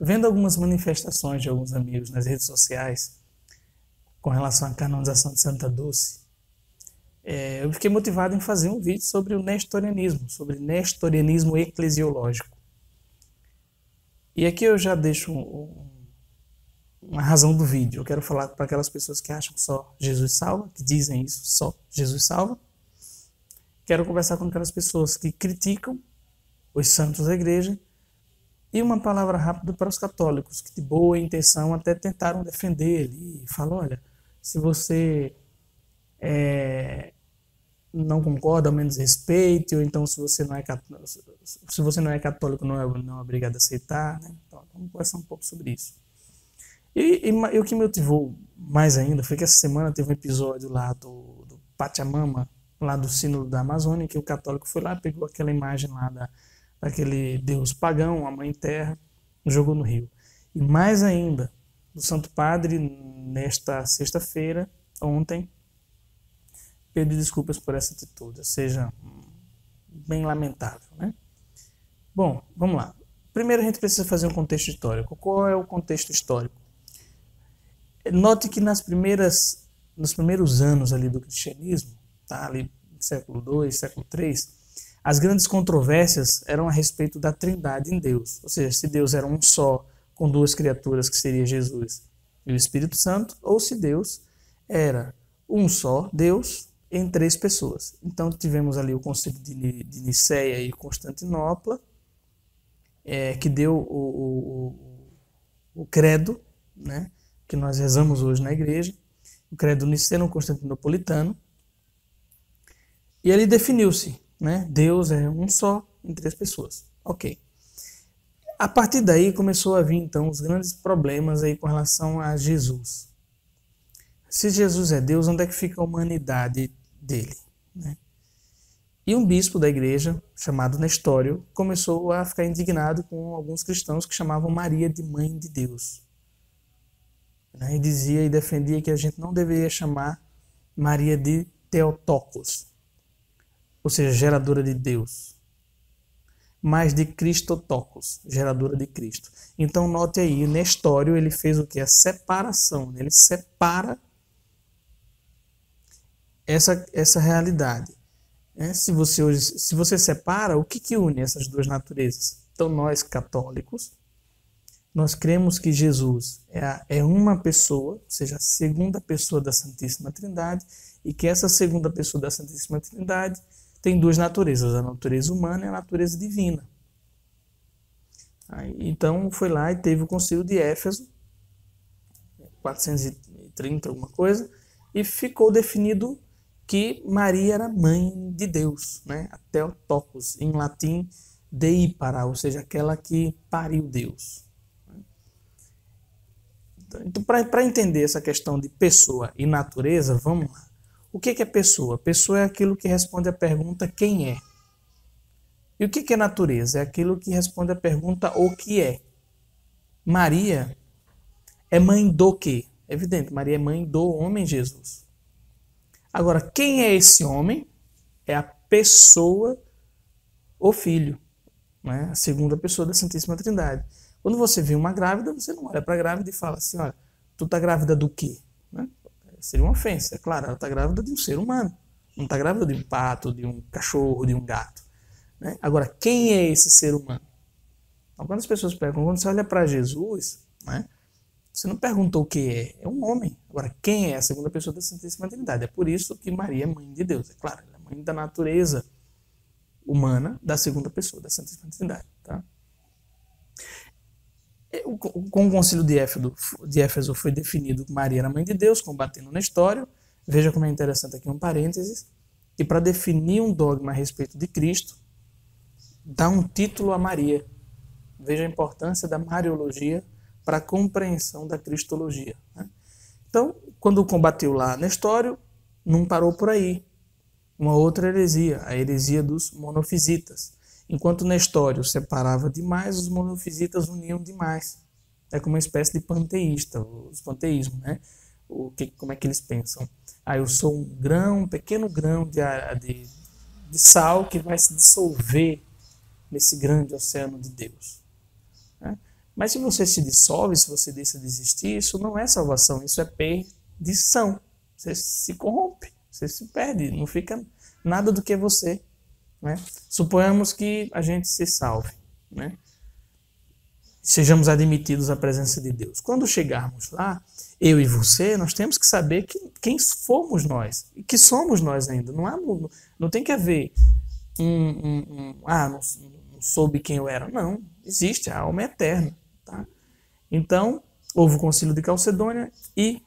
vendo algumas manifestações de alguns amigos nas redes sociais com relação à canonização de Santa Dulce, eu fiquei motivado em fazer um vídeo sobre o nestorianismo, sobre nestorianismo eclesiológico. E aqui eu já deixo uma razão do vídeo. Eu quero falar para aquelas pessoas que acham que só Jesus salva, que dizem isso, só Jesus salva. Quero conversar com aquelas pessoas que criticam os santos da igreja. E uma palavra rápida para os católicos, que de boa intenção até tentaram defender ele. E falam, olha, se você não concorda, ao menos respeite, ou então se você não é católico, não é obrigado a aceitar. Né? Então, vamos conversar um pouco sobre isso. E o que me motivou mais ainda foi que essa semana teve um episódio lá do Pachamama, lá do Sínodo da Amazônia, que o católico foi lá, pegou aquela imagem lá daquele deus pagão, a Mãe Terra, jogou no rio. E mais ainda, o Santo Padre, nesta sexta-feira, ontem, pediu desculpas por essa atitude, ou seja, bem lamentável, né? Bom, vamos lá. Primeiro a gente precisa fazer um contexto histórico. Qual é o contexto histórico? Note que nos primeiros anos ali do cristianismo, tá, ali século II, século III, as grandes controvérsias eram a respeito da trindade em Deus. Ou seja, se Deus era um só, com duas criaturas, que seria Jesus e o Espírito Santo, ou se Deus era um só Deus em três pessoas. Então tivemos ali o Concílio de Nicéia e Constantinopla, que deu o credo, né, que nós rezamos hoje na igreja, o credo niceno-constantinopolitano, e ele definiu-se, né, Deus é um só em três pessoas. Ok. A partir daí começou a vir então os grandes problemas aí com relação a Jesus. Se Jesus é Deus, onde é que fica a humanidade dele? Né? E um bispo da igreja, chamado Nestório, começou a ficar indignado com alguns cristãos que chamavam Maria de Mãe de Deus. E dizia e defendia que a gente não deveria chamar Maria de Theotokos, ou seja, geradora de Deus, mas de Christotokos, geradora de Cristo. Então note aí, Nestório ele fez o que? A separação, ele separa essa realidade. Se você separa, o que une essas duas naturezas? Então nós católicos, nós cremos que Jesus é uma pessoa, ou seja, a segunda pessoa da Santíssima Trindade, e que essa segunda pessoa da Santíssima Trindade tem duas naturezas, a natureza humana e a natureza divina. Então foi lá e teve o Concílio de Éfeso, 430 alguma coisa, e ficou definido que Maria era mãe de Deus, né? A Theotokos, em latim, Dei para, ou seja, aquela que pariu Deus. Então, para entender essa questão de pessoa e natureza, vamos lá. O que é pessoa? Pessoa é aquilo que responde à pergunta quem é. E o que é natureza? É aquilo que responde à pergunta o que é. Maria é mãe do quê? É evidente, Maria é mãe do homem Jesus. Agora, quem é esse homem? É a pessoa, o Filho, né? A segunda pessoa da Santíssima Trindade. Quando você vê uma grávida, você não olha para a grávida e fala assim, olha, tu tá grávida do quê? Né? Seria uma ofensa, é claro, ela está grávida de um ser humano. Não está grávida de um pato, de um cachorro, de um gato. Né? Agora, quem é esse ser humano? Então, quando as pessoas perguntam, quando você olha para Jesus, né, você não perguntou o que é um homem. Agora, quem é a segunda pessoa da Santíssima Trindade? É por isso que Maria é mãe de Deus. É claro, ela é mãe da natureza humana da segunda pessoa da Santíssima Trindade. Tá? Com o Concílio de Éfeso foi definido que Maria era mãe de Deus, combatendo Nestório. Veja como é interessante aqui um parênteses. E para definir um dogma a respeito de Cristo, dá um título a Maria. Veja a importância da Mariologia para a compreensão da Cristologia. Né? Então, quando combateu lá Nestório, não parou por aí. Uma outra heresia, a heresia dos monofisitas. Enquanto Nestório separava demais, os monofisitas uniam demais. É como uma espécie de panteísta, os panteísmos, né? Como é que eles pensam? Eu sou um grão, um pequeno grão de sal que vai se dissolver nesse grande oceano de Deus. Né? Mas se você se dissolve, se você deixa de existir, isso não é salvação, isso é perdição. Você se corrompe, você se perde, não fica nada do que você. Né? Suponhamos que a gente se salve, né? Sejamos admitidos à presença de Deus. Quando chegarmos lá, eu e você, nós temos que saber quem fomos nós, e que somos nós ainda. Não tem que haver não soube quem eu era. Não, existe, a alma é eterna. Tá? Então, houve o concílio de Calcedônia e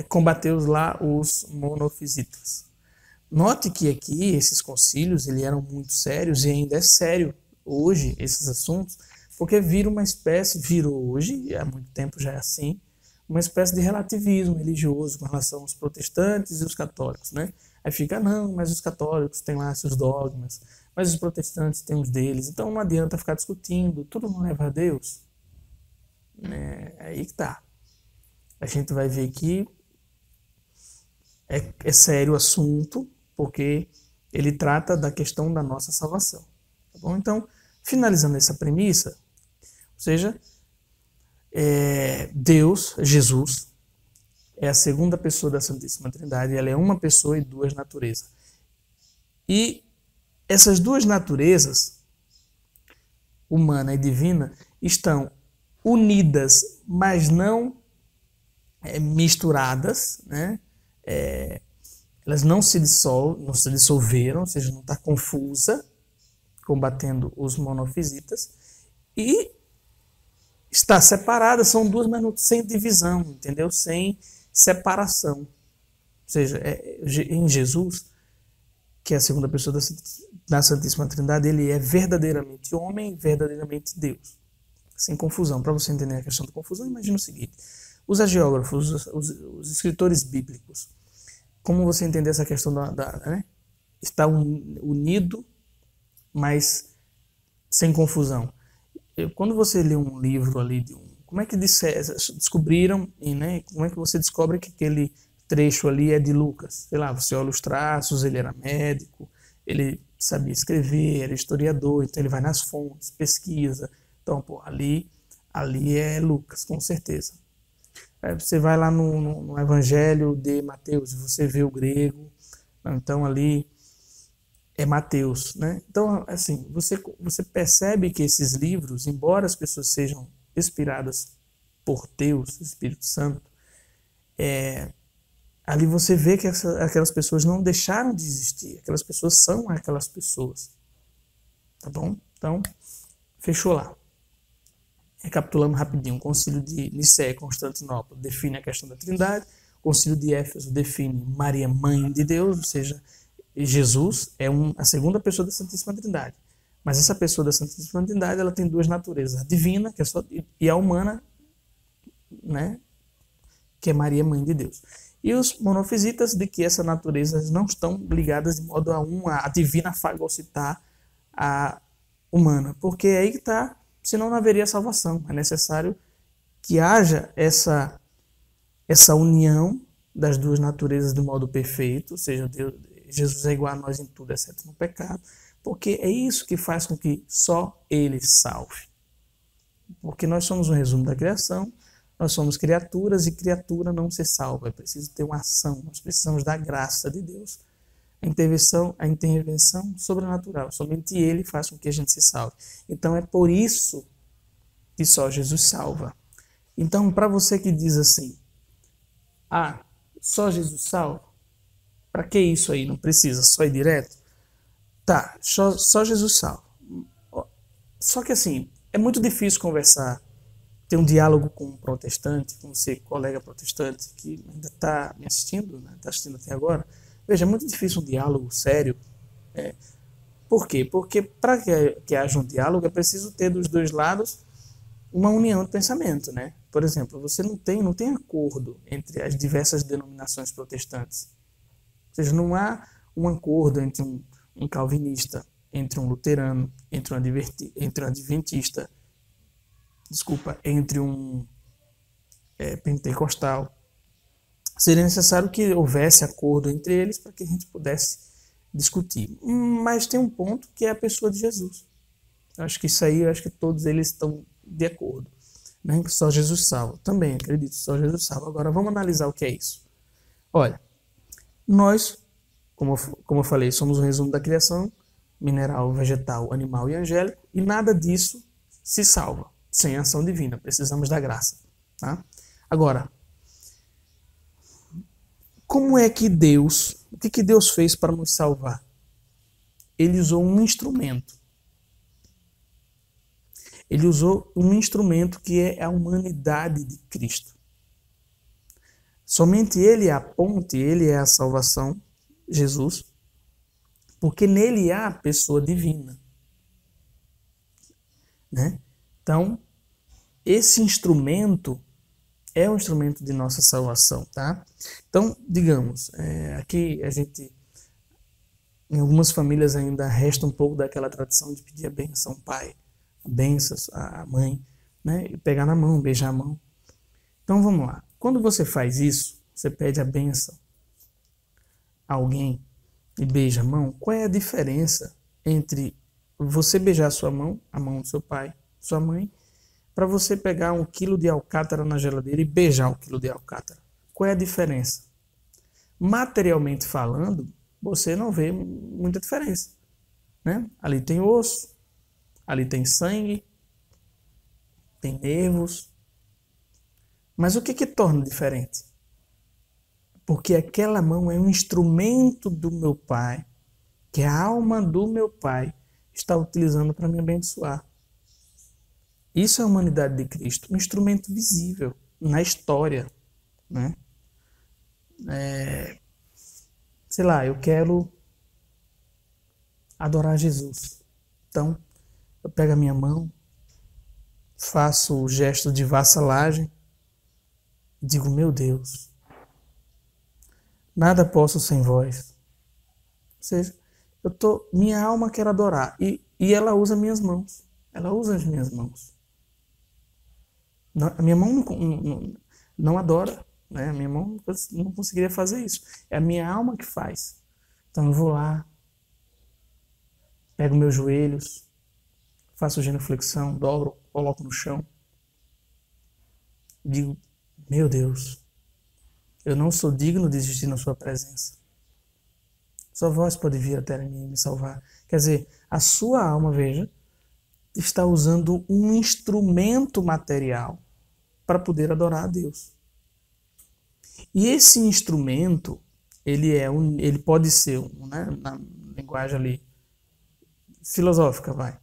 combateu lá os monofisitas. Note que aqui esses concílios eram muito sérios, e ainda é sério hoje esses assuntos, porque virou hoje, há muito tempo já é assim, uma espécie de relativismo religioso com relação aos protestantes e os católicos. Né? Aí fica, não, mas os católicos têm lá seus dogmas, mas os protestantes têm os deles, então não adianta ficar discutindo, tudo não leva a Deus. É aí que tá. A gente vai ver que é sério o assunto, porque ele trata da questão da nossa salvação. Tá bom? Então, finalizando essa premissa, ou seja, Deus, Jesus, é a segunda pessoa da Santíssima Trindade, ela é uma pessoa e duas naturezas. E essas duas naturezas, humana e divina, estão unidas, mas não misturadas, né? Elas não se dissolveram, ou seja, não está confusa, combatendo os monofisitas, e está separada, são duas, mas sem divisão, entendeu? Sem separação. Ou seja, em Jesus, que é a segunda pessoa da Santíssima Trindade, ele é verdadeiramente homem e verdadeiramente Deus. Sem confusão. Para você entender a questão da confusão, imagina o seguinte: os hagiógrafos, os escritores bíblicos, como você entender essa questão né? Está unido, mas sem confusão. Quando você lê um livro ali como é que descobriram, né? Como é que você descobre que aquele trecho ali é de Lucas? Sei lá, você olha os traços, ele era médico, ele sabia escrever, era historiador, então ele vai nas fontes, pesquisa. Então, ali é Lucas, com certeza. Você vai lá no Evangelho de Mateus, você vê o grego, então ali é Mateus, né? Então, assim, você percebe que esses livros, embora as pessoas sejam inspiradas por Deus, Espírito Santo, ali você vê que aquelas pessoas não deixaram de existir, aquelas pessoas são aquelas pessoas, tá bom? Então, fechou lá. Recapitulando rapidinho, o Concílio de Nicéia e Constantinopla define a questão da Trindade, o Concílio de Éfeso define Maria, Mãe de Deus, ou seja, Jesus é a segunda pessoa da Santíssima Trindade. Mas essa pessoa da Santíssima Trindade, ela tem duas naturezas, a divina, que é e a humana, né, que é Maria, Mãe de Deus. E os monofisitas, de que essas naturezas não estão ligadas de modo a divina fagocitar a humana, porque aí que está. Senão não haveria salvação. É necessário que haja essa união das duas naturezas de modo perfeito, ou seja, Jesus é igual a nós em tudo, exceto no pecado, porque é isso que faz com que só Ele salve. Porque nós somos um resumo da criação, nós somos criaturas e criatura não se salva. É preciso ter uma ação, nós precisamos da graça de Deus. A intervenção sobrenatural. Somente Ele faz com que a gente se salve. Então é por isso que só Jesus salva. Então, para você que diz assim, só Jesus salva? Para que isso aí? Não precisa, só ir direto? Tá, só Jesus salva. Só que assim, é muito difícil conversar, ter um diálogo com um protestante, com você, colega protestante, que ainda está me assistindo, né? Está assistindo até agora. Veja, é muito difícil um diálogo sério. Por quê? Porque para que haja um diálogo é preciso ter dos dois lados uma união de pensamento, né? Por exemplo, você não tem acordo entre as diversas denominações protestantes. Ou seja, não há um acordo entre um calvinista, entre um luterano, entre um adventista, entre um pentecostal. Seria necessário que houvesse acordo entre eles para que a gente pudesse discutir. Mas tem um ponto que é a pessoa de Jesus. Eu acho que todos eles estão de acordo. Né? Só Jesus salva. Também acredito, só Jesus salva. Agora vamos analisar o que é isso. Olha, nós, como eu falei, somos um resumo da criação, mineral, vegetal, animal e angélico, e nada disso se salva sem a ação divina. Precisamos da graça. Tá? Agora, como é que Deus, o que Deus fez para nos salvar? Ele usou um instrumento. Ele usou um instrumento que é a humanidade de Cristo. Somente Ele é a ponte, Ele é a salvação, Jesus, porque nele há a pessoa divina. Né? Então, esse instrumento é um instrumento de nossa salvação, tá? Então, digamos, aqui a gente, em algumas famílias ainda resta um pouco daquela tradição de pedir a bênção ao pai, a bênção à mãe, né? E pegar na mão, beijar a mão. Então, vamos lá. Quando você faz isso, você pede a bênção a alguém e beija a mão, qual é a diferença entre você beijar a sua mão, a mão do seu pai, sua mãe, para você pegar 1 quilo de alcátara na geladeira e beijar 1 quilo de alcátara? Qual é a diferença? Materialmente falando, você não vê muita diferença. Né? Ali tem osso, ali tem sangue, tem nervos. Mas o que torna diferente? Porque aquela mão é um instrumento do meu pai, que a alma do meu pai está utilizando para me abençoar. Isso é a humanidade de Cristo, um instrumento visível na história. Né? Sei lá, eu quero adorar Jesus. Então, eu pego a minha mão, faço o gesto de vassalagem, digo, meu Deus, nada posso sem vós. Ou seja, minha alma quer adorar e ela usa minhas mãos. Ela usa as minhas mãos. A minha mão não adora, né? A minha mão não conseguiria fazer isso. É a minha alma que faz. Então eu vou lá, pego meus joelhos, faço genuflexão, dobro, coloco no chão. Digo, meu Deus, eu não sou digno de existir na sua presença. Só vós pode vir até mim e me salvar. Quer dizer, a sua alma, veja, está usando um instrumento material para poder adorar a Deus. E esse instrumento, ele pode ser, né, na linguagem ali filosófica,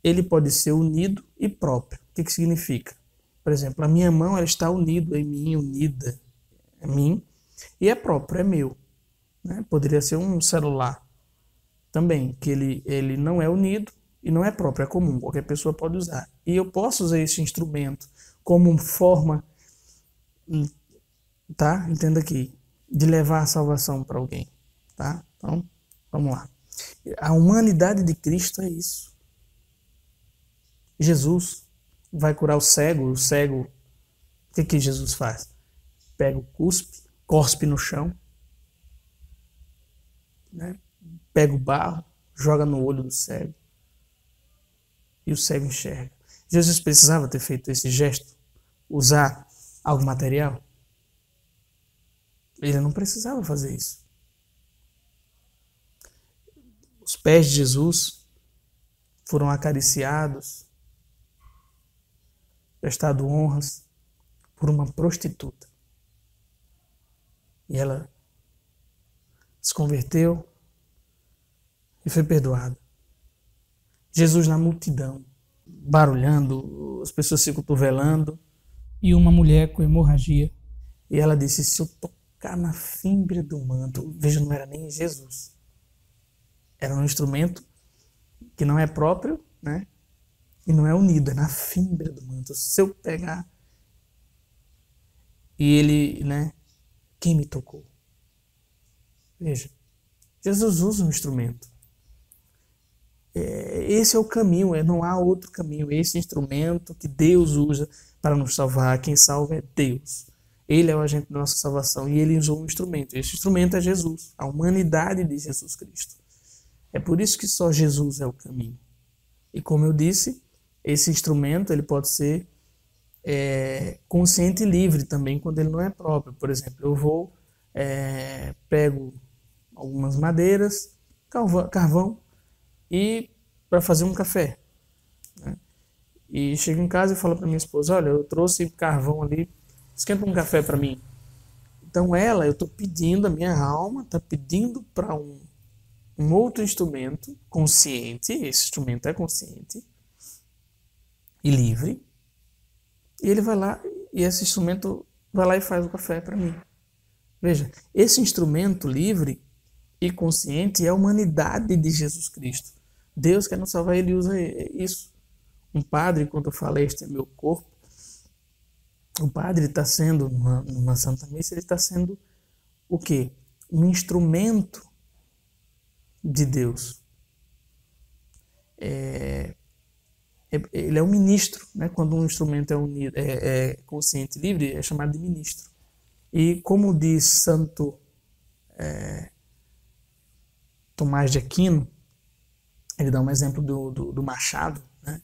ele pode ser unido e próprio. O que significa? Por exemplo, a minha mão ela está unida em mim, unida em mim, e é próprio, é meu. Né? Poderia ser um celular também, que ele não é unido e não é próprio, é comum, qualquer pessoa pode usar. E eu posso usar esse instrumento como forma, tá? Entenda aqui, de levar a salvação para alguém, tá? Então, vamos lá. A humanidade de Cristo é isso. Jesus vai curar o cego, o que Jesus faz? Pega o cospe no chão, né? Pega o barro, joga no olho do cego e o cego enxerga. Jesus precisava ter feito esse gesto, usar algo material? Ele não precisava fazer isso. Os pés de Jesus foram acariciados, prestado honras por uma prostituta. E ela se converteu e foi perdoada. Jesus na multidão, barulhando, as pessoas se cotovelando, e uma mulher com hemorragia. E ela disse, se eu tocar na fímbria do manto, veja, não era nem Jesus. Era um instrumento que não é próprio, né? E não é unido, é na fímbria do manto. Se eu pegar, e ele, né? Quem me tocou? Veja, Jesus usa um instrumento. Esse é o caminho, não há outro caminho. Esse instrumento que Deus usa para nos salvar, quem salva é Deus. Ele é o agente da nossa salvação e ele usou um instrumento. Esse instrumento é Jesus, a humanidade de Jesus Cristo. É por isso que só Jesus é o caminho. E como eu disse, esse instrumento ele pode ser consciente e livre também quando ele não é próprio. Por exemplo, eu vou, pego algumas madeiras, carvão, e para fazer um café, né? E chego em casa e falo para minha esposa, olha, eu trouxe carvão ali, esquenta um café para mim. Então eu estou pedindo, a minha alma está pedindo para um outro instrumento consciente, esse instrumento é consciente e livre, e ele vai lá, e esse instrumento vai lá e faz o café para mim. Veja, esse instrumento livre e consciente é a humanidade de Jesus Cristo. Deus quer nos salvar, ele usa isso. Um padre, quando fala este é meu corpo, o padre está sendo, numa Santa Missa, ele está sendo o quê? Um instrumento de Deus. Ele é um ministro, né? Quando um instrumento é consciente e livre, é chamado de ministro. E como diz Santo Tomás de Aquino, ele dá um exemplo do machado, né?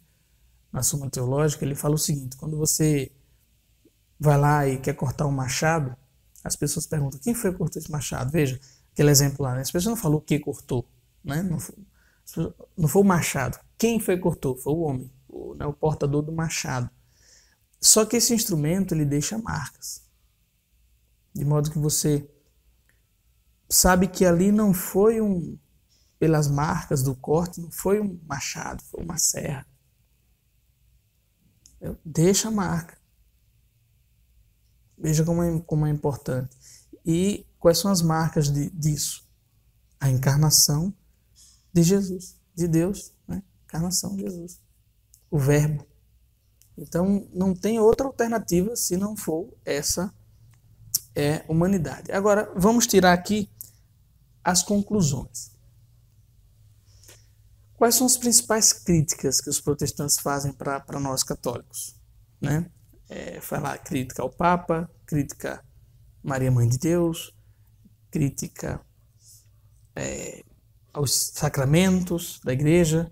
Na Suma Teológica, ele fala o seguinte: quando você vai lá e quer cortar um machado, as pessoas perguntam, quem foi que cortou esse machado? Veja, aquele exemplo lá, né? As pessoas não falam o que cortou, né? Não foi o machado. Quem foi que cortou? Foi o homem, o portador do machado. Só que esse instrumento, ele deixa marcas. De modo que você sabe que ali não foi pelas marcas do corte, não foi um machado, foi uma serra. Deixa a marca. Veja como é importante. E quais são as marcas disso? A encarnação de Jesus, de Deus, né? Encarnação de Jesus. O Verbo. Então, não tem outra alternativa se não for essa humanidade. Agora, vamos tirar aqui as conclusões. Quais são as principais críticas que os protestantes fazem para nós católicos, né? Falar crítica ao Papa, crítica a Maria Mãe de Deus, crítica aos sacramentos da Igreja,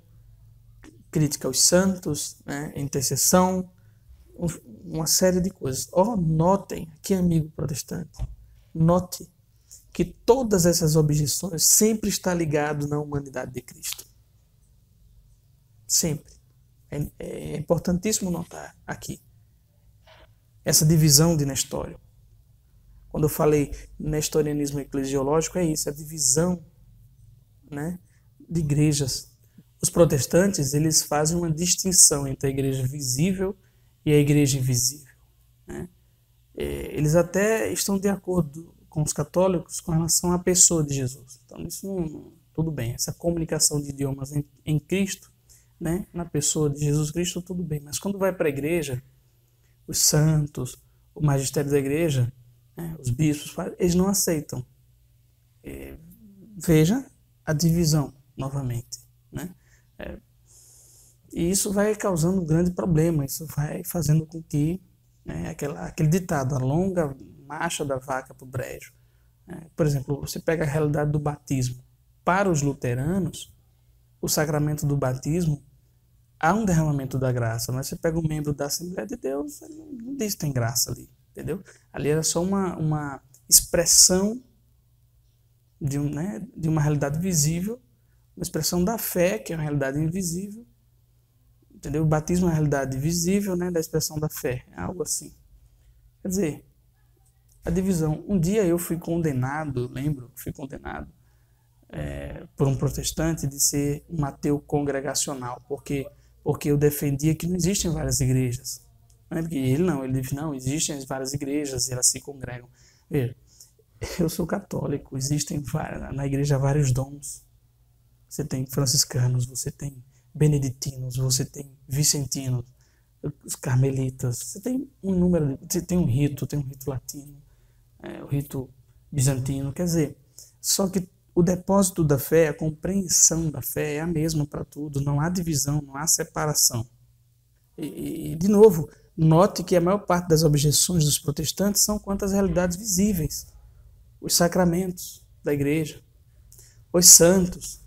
crítica aos santos, né? Intercessão, uma série de coisas. Notem, aqui amigo protestante, note que todas essas objeções sempre estão ligadas na humanidade de Cristo. Sempre. É importantíssimo notar aqui essa divisão de Nestório. Quando eu falei nestorianismo eclesiológico, é isso, a divisão, né, de igrejas. Os protestantes, eles fazem uma distinção entre a igreja visível e a igreja invisível, né? Eles até estão de acordo com os católicos com relação à pessoa de Jesus. Então, isso tudo bem. Essa comunicação de idiomas em Cristo, né, na pessoa de Jesus Cristo, tudo bem. Mas quando vai para a igreja, os santos, o magistério da igreja, né, os bispos, eles não aceitam. Veja a divisão, novamente, né? E isso vai causando um grande problema, isso vai fazendo com que, né, aquele ditado, a longa marcha da vaca para o brejo. Por exemplo, você pega a realidade do batismo. Para os luteranos, o sacramento do batismo há um derramamento da graça, mas você pega um membro da Assembleia de Deus, ele não diz que tem graça ali, entendeu? Ali era só uma expressão de uma realidade visível, uma expressão da fé, que é uma realidade invisível, entendeu? O batismo é uma realidade visível, né, da expressão da fé, é algo assim. Quer dizer, a divisão. Um dia eu fui condenado, por um protestante de ser um ateu congregacional, porque eu defendia que não existem várias igrejas. Porque ele disse, não, existem várias igrejas e elas se congregam. Veja, eu sou católico, existem na igreja vários dons. Você tem franciscanos, você tem beneditinos, você tem vicentinos, os carmelitas, você tem você tem um rito latino, o rito bizantino, quer dizer, só que o depósito da fé, a compreensão da fé é a mesma para tudo, não há divisão, não há separação. E, de novo, note que a maior parte das objeções dos protestantes são quanto às realidades visíveis, os sacramentos da igreja, os santos,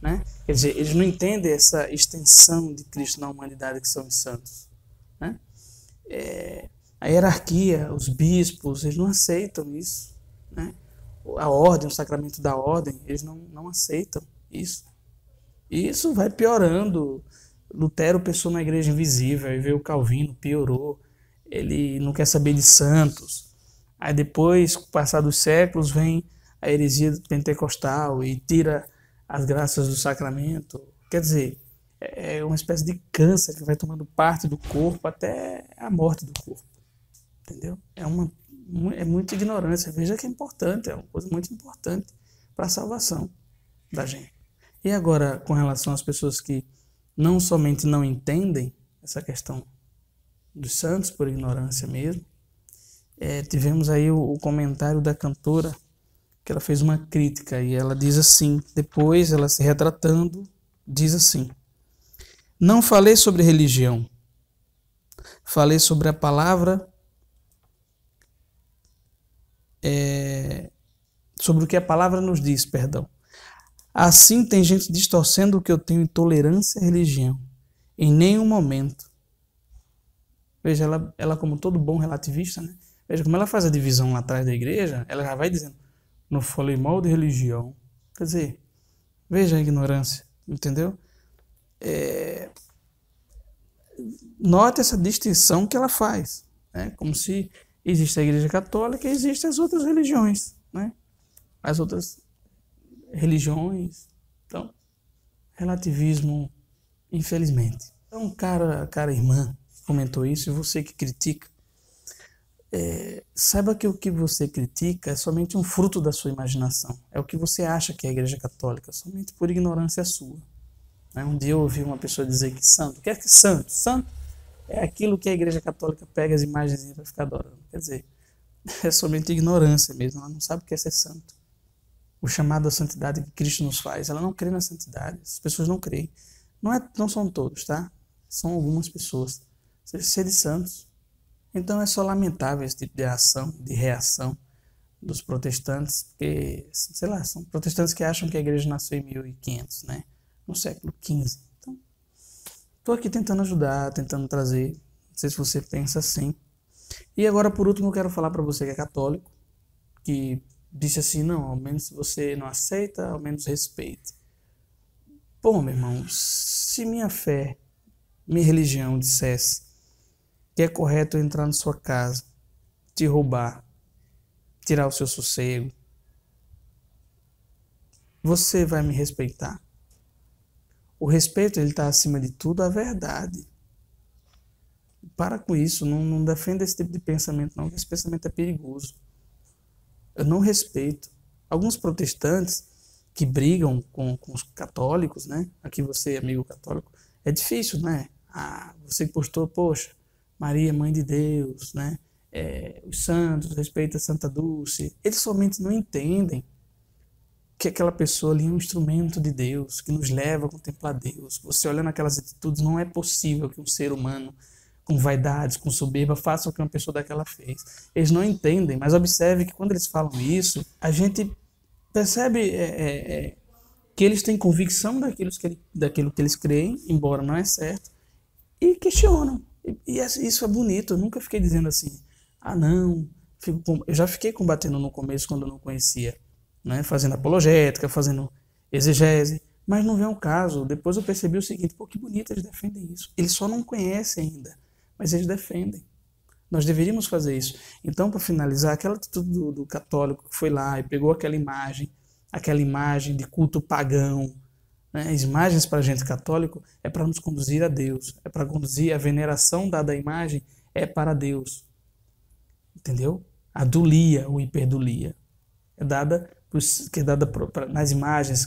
né? Quer dizer, eles não entendem essa extensão de Cristo na humanidade que são os santos, né? A hierarquia, os bispos, eles não aceitam isso, né? A ordem, o sacramento da ordem, eles não aceitam isso. E isso vai piorando. Lutero pensou na igreja invisível, aí veio o Calvino, piorou. Ele não quer saber de santos. Aí depois, com o passar dos séculos, vem a heresia pentecostal e tira as graças do sacramento. Quer dizer, é uma espécie de câncer que vai tomando parte do corpo até a morte do corpo. Entendeu? É muita ignorância. Veja que é importante, é uma coisa muito importante para a salvação da gente. E agora, com relação às pessoas que não somente não entendem essa questão dos santos, por ignorância mesmo, tivemos aí o comentário da cantora, que ela fez uma crítica, e ela diz assim, depois ela se retratando, diz assim: não falei sobre religião, falei sobre a palavra, sobre o que a palavra nos diz, perdão. Assim tem gente distorcendo o que eu tenho intolerância à religião. Em nenhum momento. Veja, ela como todo bom relativista, né? Veja como ela faz a divisão lá atrás da igreja, ela já vai dizendo, não falei mal de religião. Quer dizer, veja a ignorância, entendeu? Note essa distinção que ela faz, né? Como se existe a igreja católica e existem as outras religiões, né? As outras religiões. Então, relativismo, infelizmente. Então, cara irmã, comentou isso, e você que critica, saiba que o que você critica é somente um fruto da sua imaginação. É o que você acha que é a igreja católica, somente por ignorância sua. Um dia eu ouvi uma pessoa dizer que santo, o que é que santo? Santo é aquilo que a igreja católica pega as imagens para ficar adorando. Quer dizer, é somente ignorância mesmo, ela não sabe o que é ser santo. O chamado à santidade que Cristo nos faz, ela não crê na santidade, as pessoas não creem. Não são todos, tá? São algumas pessoas. Seres santos. Então é só lamentável esse tipo de ação, de reação dos protestantes, porque, sei lá, são protestantes que acham que a igreja nasceu em 1500, né? No século XV. Então, estou aqui tentando ajudar, tentando trazer, não sei se você pensa assim. E agora, por último, eu quero falar para você que é católico, que disse assim, não, ao menos se você não aceita, ao menos respeite. Bom, meu irmão, se minha fé, minha religião dissesse que é correto eu entrar na sua casa, te roubar, tirar o seu sossego, você vai me respeitar? O respeito, ele está acima de tudo, a verdade. Para com isso, não defenda esse tipo de pensamento, não, esse pensamento é perigoso. Eu não respeito. Alguns protestantes que brigam com os católicos, né? Aqui você, amigo católico, é difícil, né? Você postou, poxa, Maria, Mãe de Deus, né? Os santos, respeita Santa Dulce. Eles somente não entendem que aquela pessoa ali é um instrumento de Deus, que nos leva a contemplar Deus. Você olhando aquelas atitudes, não é possível que um ser humano com vaidades, com soberba, faça o que uma pessoa daquela fez. Eles não entendem, mas observe que quando eles falam isso, a gente percebe que eles têm convicção daquilo que eles creem, embora não é certo, e questionam. E isso é bonito. Eu nunca fiquei dizendo assim, não, eu já fiquei combatendo no começo quando eu não conhecia, né? Fazendo apologética, fazendo exegese, mas não vem ao caso. Depois eu percebi o seguinte, pô, que bonito, eles defendem isso. Eles só não conhecem ainda, mas eles defendem. Nós deveríamos fazer isso. Então, para finalizar, aquela atitude do católico que foi lá e pegou aquela imagem de culto pagão, né? As imagens para a gente católico é para nos conduzir a Deus, é para conduzir a veneração dada à imagem, é para Deus. Entendeu? A dulia, ou hiperdulia, é dada nas imagens,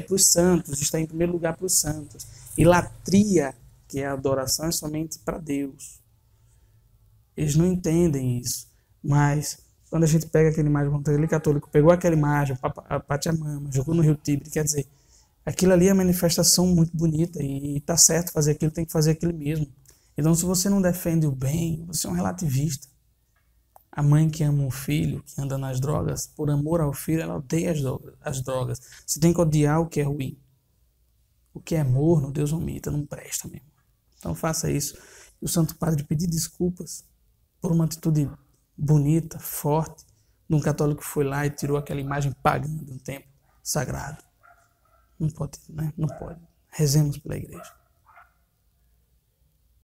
para os santos, está em primeiro lugar para os santos. E latria, que é a adoração, é somente para Deus. Eles não entendem isso, mas quando a gente pega aquela imagem, quando aquele católico pegou aquela imagem, a Pachamama, jogou no Rio Tibre, quer dizer, aquilo ali é uma manifestação muito bonita e está certo fazer aquilo, tem que fazer aquilo mesmo. Então, se você não defende o bem, você é um relativista. A mãe que ama o filho, que anda nas drogas, por amor ao filho, ela odeia as drogas. Você tem que odiar o que é ruim. O que é morno, Deus vomita, não presta mesmo. Então faça isso. E o Santo Padre pedir desculpas por uma atitude bonita, forte, de um católico que foi lá e tirou aquela imagem pagã de um templo sagrado. Não pode, né? Não pode. Rezemos pela igreja.